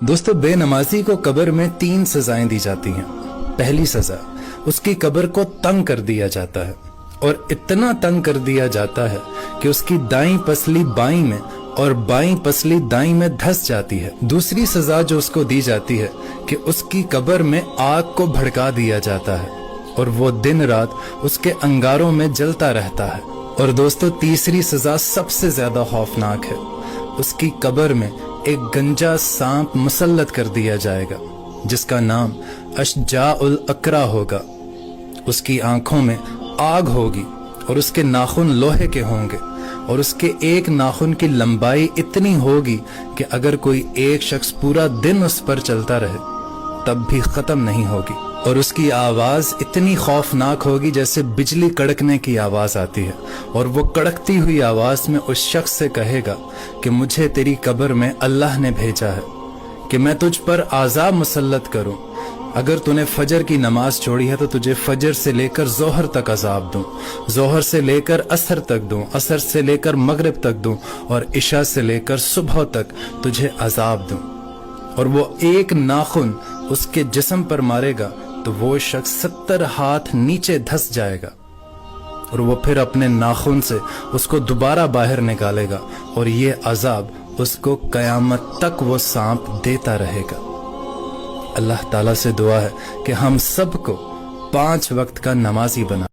दोस्तों, बेनमाजी को कब्र में 3 सजाएं दी जाती हैं। पहली सजा, उसकी कब्र को तंग कर दिया जाता है और इतना तंग कर दिया जाता है कि उसकी दाईं पसली बाईं में और बाईं पसली दाईं में धंस जाती है। दूसरी सजा जो उसको दी जाती है कि उसकी कब्र में आग को भड़का दिया जाता है और वो दिन रात उसके अंगारों में जलता रहता है। और दोस्तों, तीसरी सजा सबसे ज्यादा खौफनाक है। उसकी कब्र में एक गंजा सांप मुसल्लत कर दिया जाएगा जिसका नाम अशजाउल अकरा होगा। उसकी आंखों में आग होगी और उसके नाखून लोहे के होंगे और उसके एक नाखून की लंबाई इतनी होगी कि अगर कोई एक शख्स पूरा दिन उस पर चलता रहे तब भी खत्म नहीं होगी। और उसकी आवाज इतनी खौफनाक होगी जैसे बिजली कड़कने की आवाज आती है। और वो कड़कती हुई आवाज में उस शख्स से कहेगा कि मुझे तेरी कब्र में अल्लाह ने भेजा है कि मैं तुझ पर आजाब मुसल्लत करूं। अगर तूने फजर की नमाज छोड़ी है तो तुझे फजर से लेकर जोहर तक अजाब दूं, जोहर से लेकर असर तक दूं, असर से लेकर मगरिब तक दूं और इशा से लेकर सुबह तक तुझे अजाब दूं। और वो एक नाखून उसके जिस्म पर मारेगा तो वो शख्स 70 हाथ नीचे धंस जाएगा और वो फिर अपने नाखून से उसको दोबारा बाहर निकालेगा और ये अजाब उसको कयामत तक वो सांप देता रहेगा। अल्लाह ताला से दुआ है कि हम सबको 5 वक्त का नमाजी बना।